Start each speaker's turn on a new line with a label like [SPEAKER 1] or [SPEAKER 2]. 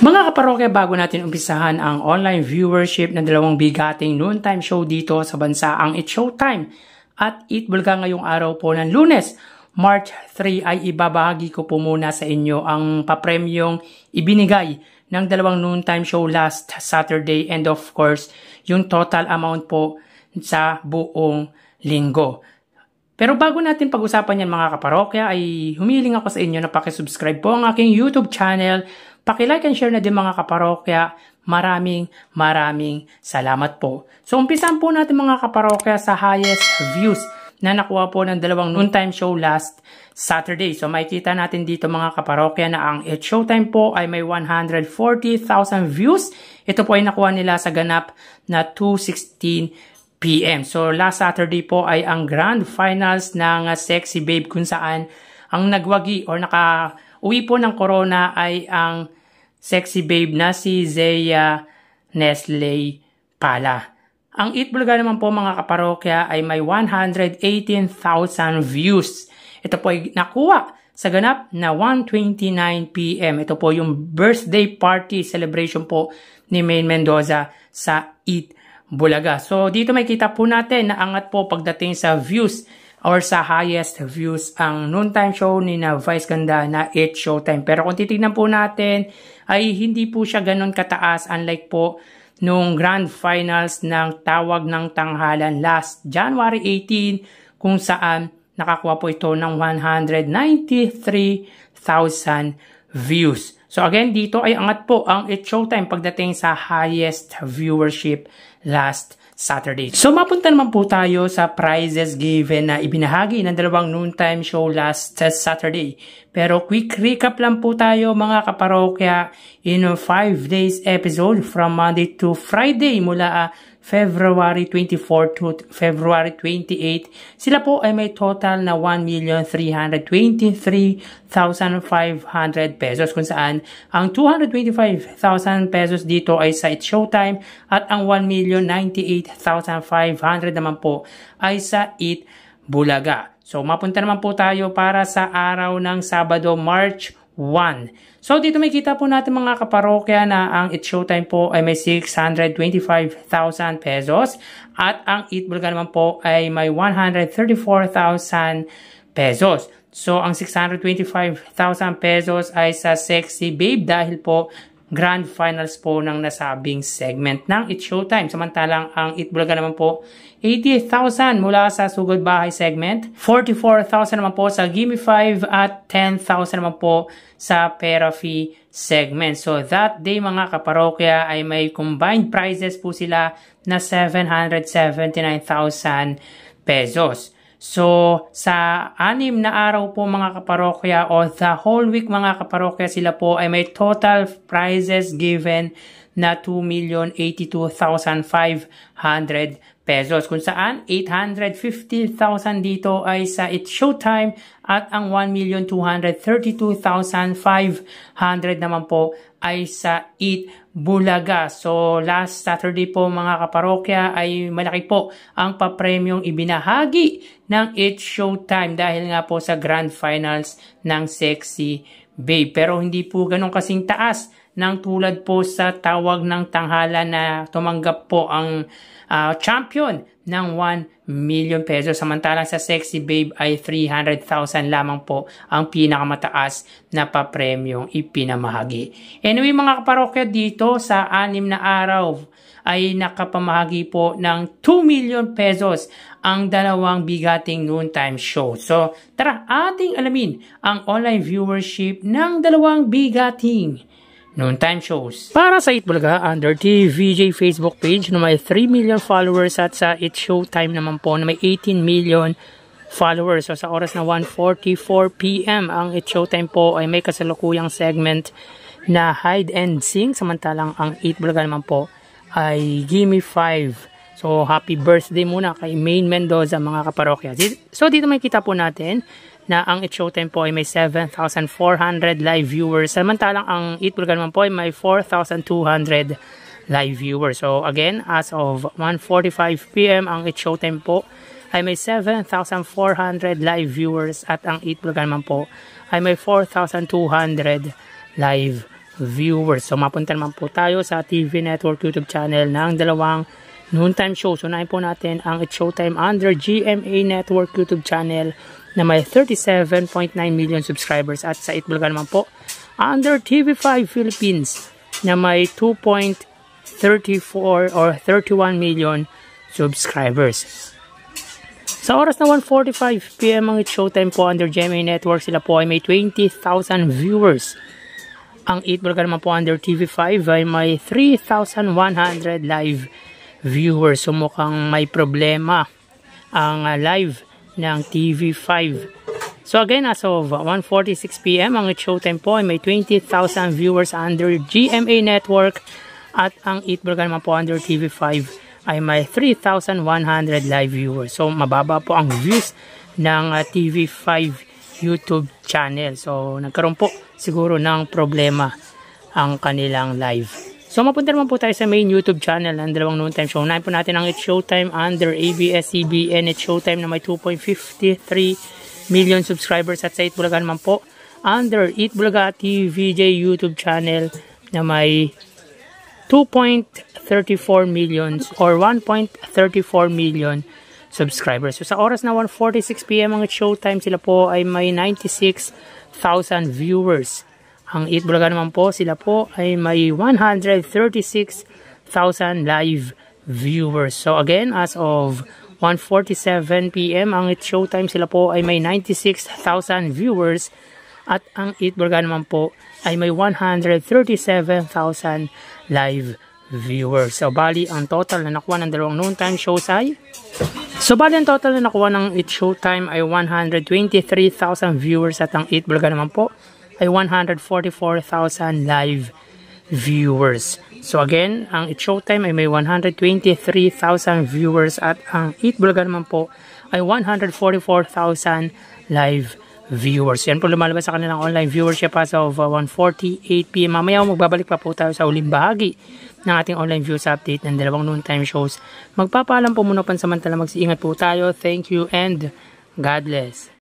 [SPEAKER 1] Mga kaparokya, bago natin umpisahan ang online viewership ng dalawang bigating noontime show dito sa bansa, ang It's Showtime at Eat Bulaga ngayong araw po ng Lunes, March 3 ay ibabahagi ko po muna sa inyo ang papremyong ibinigay ng dalawang noontime show last Saturday and of course yung total amount po sa buong linggo. Pero bago natin pag-usapan yan mga kaparokya, ay humiling ako sa inyo na pakisubscribe po ang aking YouTube channel. Paki-like and share na din mga kaparokya. Maraming salamat po. So umpisan po natin mga kaparokya sa highest views na nakuha po ng dalawang noontime show last Saturday. So makikita natin dito mga kaparokya na ang It's Showtime po ay may 140,000 views. Ito po ay nakuha nila sa ganap na 2:16 PM. So last Saturday po ay ang grand finals ng Sexy Babe kung saan ang nagwagi or naka-uwi po ng corona ay ang Sexy Babe na si Zea Nestle Pala. Ang Eat Bulaga naman po mga kaparokya ay may 118,000 views. Ito po ay nakuha sa ganap na 1:29 PM. Ito po yung birthday party celebration po ni Maine Mendoza sa Eat Bulaga. So dito makita po natin na angat po pagdating sa views or sa highest views ang noontime show ni na Vice Ganda na It's Showtime. Pero kung titignan po natin ay hindi po siya ganun kataas unlike po nung grand finals ng Tawag ng Tanghalan last January 18 kung saan nakakuha po ito ng 193,000 views. So again, dito ay angat po ang It's Showtime pagdating sa highest viewership last Saturday. So mapunta naman po tayo sa prizes given na ibinahagi ng dalawang noontime show last Saturday. Pero quick recap lang po tayo mga kaparokya in a 5 days episode from Monday to Friday mula February 24 to February 28. Sila po ay may total na 1,323,500 pesos kung saan ang 225,000 pesos dito ay sa It's Showtime at ang 1,098,500 naman po ay sa Eat Bulaga. So mapunta naman po tayo para sa araw ng Sabado, March 1. So dito makita po natin mga kaparokya na ang It's Showtime po ay may 625,000 pesos at ang Eat Bulaga naman po ay may 134,000 pesos. So ang 625,000 pesos ay sa Sexy Babe dahil po grand finals po ng nasabing segment ng It's Showtime. Samantalang ang Eat Bulaga naman po 88,000 mula sa Sugod Bahay segment, 44,000 naman po sa Gimme 5 at 10,000 naman po sa Pera Fee segment. So that day mga kaparokya ay may combined prizes po sila na 779,000 pesos. So sa 6 na araw po mga kaparokya o the whole week mga kaparokya sila po ay may total prizes given na 2,082,500 pesos kung saan 850,000 dito ay sa It's Showtime at ang 1,232,500 naman po ay sa Eat Bulaga. So last Saturday po mga kaparokya ay malaki po ang papremyong ibinahagi ng It's Showtime dahil nga po sa grand finals ng Sexy Babe. Pero hindi po ganun kasing taas ng tulad po sa Tawag ng Tanghalan na tumanggap po ang champion ng 1 million pesos. Samantalang sa Sexy Babe ay 300,000 lamang po ang pinakamataas na papremyong ipinamahagi. Anyway mga kaparokya, dito sa 6 na araw ay nakapamahagi po ng 2 million pesos ang dalawang bigating noontime show. So tara ating alamin ang online viewership ng dalawang bigating noontime shows. Para sa Eat Bulaga, under TVJ Facebook page na may 3 million followers at sa It's Showtime naman po na may 18 million followers. So sa oras na 1:44 PM, ang It's Showtime po ay may kasalukuyang segment na Hide and Sing. Samantalang ang Eat Bulaga naman po ay Gimme 5. So happy birthday muna kay Maine Mendoza mga kaparokya. So dito makikita po natin na ang It's Showtime po ay may 7,400 live viewers. Samantalang ang Eat Bulaga naman po ay may 4,200 live viewers. So again, as of 1:45 PM, ang It's Showtime po ay may 7,400 live viewers at ang Eat Bulaga naman po ay may 4,200 live viewers. So mapunta naman po tayo sa TV Network YouTube channel ng dalawang noontime show. So unahin po natin ang It's Showtime under GMA Network YouTube channel na may 37.9 million subscribers, at sa Itbulaga naman po under TV5 Philippines na may 2.34 or 31 million subscribers. Sa oras na 1:45 PM ang It's Showtime po under GMA Network, sila po ay may 20,000 viewers. Ang Itbulaga naman po under TV5 ay may 3,100 live viewers. So mukhang may problema ang live ng TV5. So again, as of 1:46 PM ang It's Showtime po ay may 20,000 viewers under GMA Network, at ang Itbulaga naman po under TV5 ay may 3,100 live viewers. So mababa po ang views ng TV5 YouTube channel. So nagkaroon po siguro ng problema ang kanilang live. So mapunta naman po tayo sa main YouTube channel ng dalawang noontime show. Unahin po natin ang It's Showtime under ABS-CBN It's Showtime na may 2.53 million subscribers, at sa Itbulaga naman po under Itbulaga TVJ YouTube channel na may 2.34 million or 1.34 million subscribers. So sa oras na 1:46 PM ang It's Showtime, sila po ay may 96,000 viewers. Ang Itbulaga naman po, sila po ay may 136,000 live viewers. So again, as of 1:47 PM ang It's Showtime, sila po ay may 96,000 viewers, at ang Itbulaga naman po ay may 137,000 live viewers. So bali ang total na nakuha ng dalawang noontime shows ay It's Showtime ay 123,000 viewers, at ang Itbulaga naman po ay 144,000 live viewers. So again, ang It's Showtime ay may 123,000 viewers, at ang Itbulaga naman po ay 144,000 live viewers. Yan po lumalabas sa kanilang online viewership as of 1:48 PM. Mamaya magbabalik pa po tayo sa uling bahagi ng ating online views update ng dalawang noontime shows. Magpapaalam po muna pansamantala, mag-iingat po tayo. Thank you and God bless.